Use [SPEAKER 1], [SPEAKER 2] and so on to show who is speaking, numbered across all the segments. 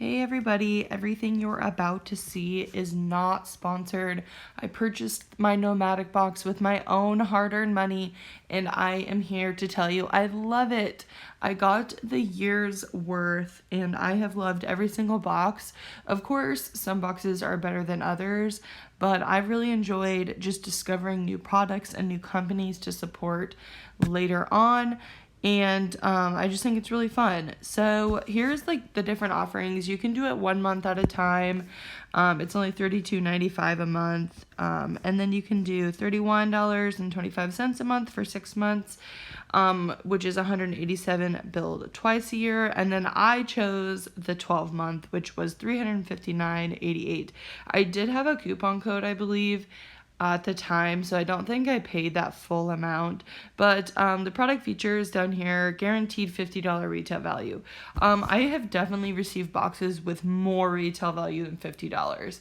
[SPEAKER 1] Hey everybody, everything you're about to see is not sponsored. I purchased my Nomadik box with my own hard-earned money and I am here to tell you I love it. I got the year's worth and I have loved every single box. Of course, some boxes are better than others, but I've really enjoyed just discovering new products and new companies to support later on. And I just think it's really fun. So here's like the different offerings. You can do it 1 month at a time. It's only $32.95 a month. And then you can do $31.25 a month for 6 months, which is $187 billed twice a year. And then I chose the 12 month, which was $359.88. I did have a coupon code, I believe, at the time, so I don't think I paid that full amount, but the product features down here, guaranteed $50 retail value. I have definitely received boxes with more retail value than $50.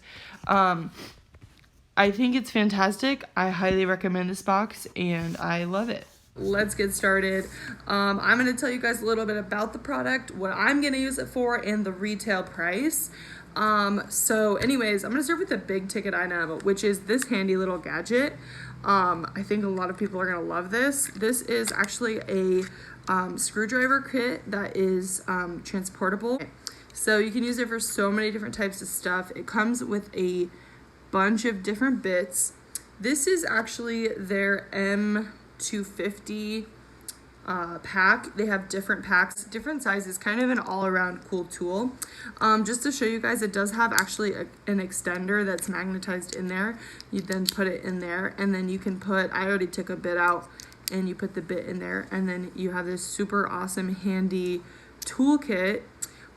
[SPEAKER 1] I think it's fantastic. I highly recommend this box and I love it. Let's get started. I'm going to tell you guys a little bit about the product, what I'm going to use it for, and the retail price. So anyways, I'm gonna start with the big ticket item, which is this handy little gadget. I think a lot of people are gonna love this. This is actually a screwdriver kit that is transportable. So you can use it for so many different types of stuff. It comes with a bunch of different bits. This is actually their M250 pack. They have different packs, different sizes, kind of an all-around cool tool. Just to show you guys, it does have actually an extender that's magnetized in there. You then put it in there, and then you can put, I already took a bit out, and you put the bit in there, and then you have this super awesome handy toolkit.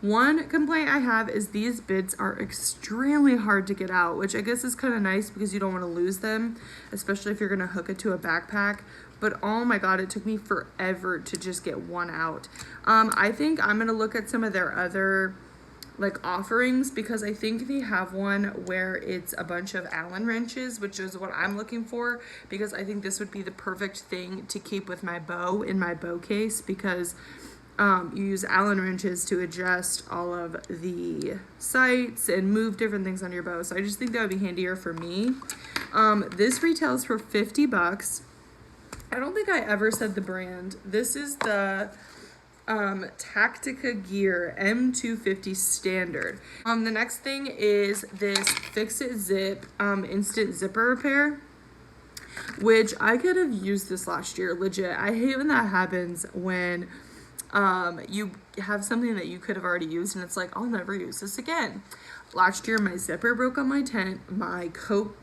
[SPEAKER 1] One complaint I have is these bits are extremely hard to get out, which I guess is kind of nice because you don't want to lose them, especially if you're going to hook it to a backpack. But oh my god, it took me forever to just get one out. I think I'm going to look at some of their other like offerings, because I think they have one where it's a bunch of Allen wrenches, which is what I'm looking for, because I think this would be the perfect thing to keep with my bow in my bow case, because you use Allen wrenches to adjust all of the sights and move different things on your bow. So I just think that would be handier for me. This retails for $50. I don't think I ever said the brand. This is the Tactica gear M250 standard. The next thing is this Fixnzip instant zipper repair, which I could have used this last year, legit. I hate when that happens, when you have something that you could have already used and it's like, I'll never use this again. Last year my zipper broke on my tent, my coat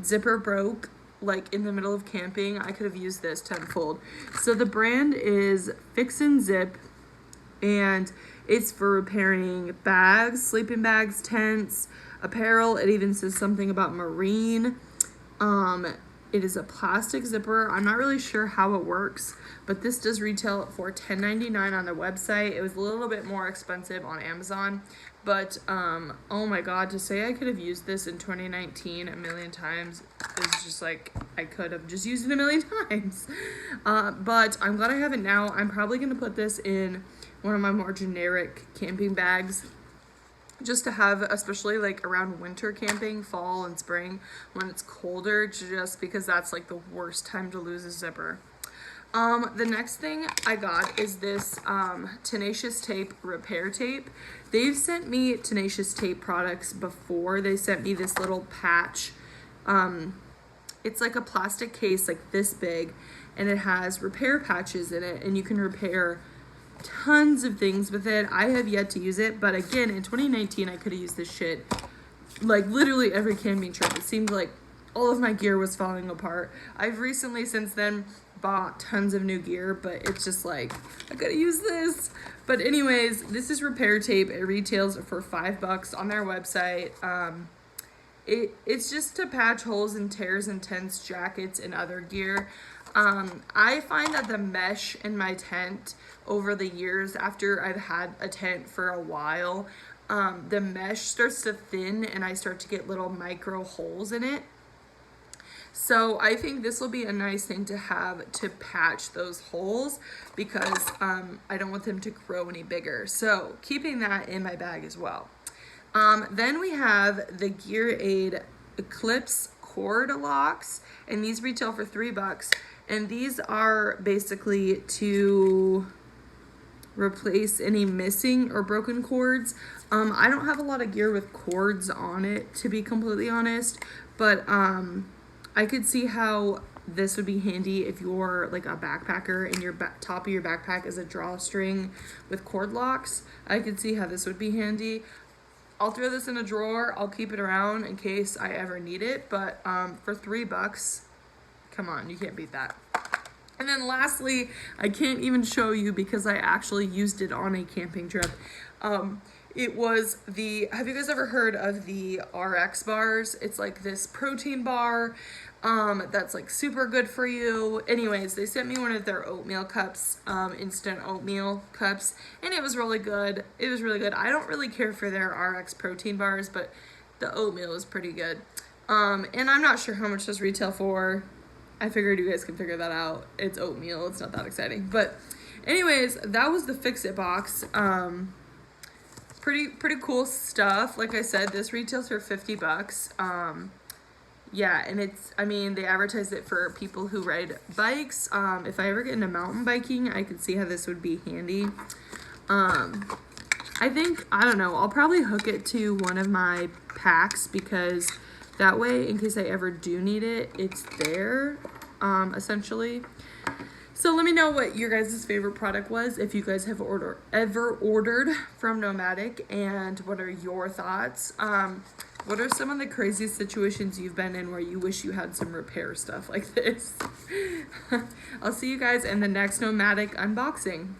[SPEAKER 1] zipper broke like in the middle of camping. I could have used this tenfold. So the brand is Fixnzip, and it's for repairing bags, sleeping bags, tents, apparel. It even says something about marine. It is a plastic zipper. I'm not really sure how it works, but this does retail for $10.99 on the website. It was a little bit more expensive on Amazon, but oh my god, to say I could have used this in 2019 a million times is just like, I could have just used it a million times. But I'm glad I have it now. I'm probably going to put this in one of my more generic camping bags, just to have, especially like around winter camping, fall and spring, when it's colder, just because that's like the worst time to lose a zipper. The next thing I got is this Tenacious Tape repair tape. They've sent me Tenacious Tape products before. They sent me this little patch. It's like a plastic case like this big, and it has repair patches in it, and you can repair tons of things with it. I have yet to use it, but again, in 2019 I could have used this shit like literally every camping trip. It seemed like all of my gear was falling apart. I've recently since then bought tons of new gear, but it's just like, I gotta use this. But anyways, this is repair tape. It retails for $5 on their website. It's just to patch holes and tears in tents, jackets, and other gear. I find that the mesh in my tent over the years, after I've had a tent for a while, the mesh starts to thin and I start to get little micro holes in it. So I think this will be a nice thing to have to patch those holes because I don't want them to grow any bigger. So keeping that in my bag as well. Then we have the Gear Aid Eclipse cord locks, and these retail for $3. And these are basically to replace any missing or broken cords. I don't have a lot of gear with cords on it, to be completely honest, but I could see how this would be handy if you're like a backpacker and your top of your backpack is a drawstring with cord locks. I could see how this would be handy. I'll throw this in a drawer. I'll keep it around in case I ever need it, but for $3, come on, you can't beat that. And then lastly, I can't even show you because I actually used it on a camping trip. It was have you guys ever heard of the RXBARs? It's like this protein bar that's like super good for you. Anyways, they sent me one of their oatmeal cups, instant oatmeal cups, and it was really good. It was really good. I don't really care for their RX protein bars, but the oatmeal is pretty good. And I'm not sure how much this retail for. I figured you guys can figure that out. It's oatmeal. It's not that exciting. But anyways, that was the Fixit box. Pretty cool stuff. Like I said, this retails for $50. Yeah, and they advertise it for people who ride bikes. If I ever get into mountain biking, I could see how this would be handy. I don't know, I'll probably hook it to one of my packs because that way, in case I ever do need it, it's there, essentially. So let me know what your guys' favorite product was, if you guys have ever ordered from Nomadik, and what are your thoughts? What are some of the craziest situations you've been in where you wish you had some repair stuff like this? I'll see you guys in the next Nomadik unboxing.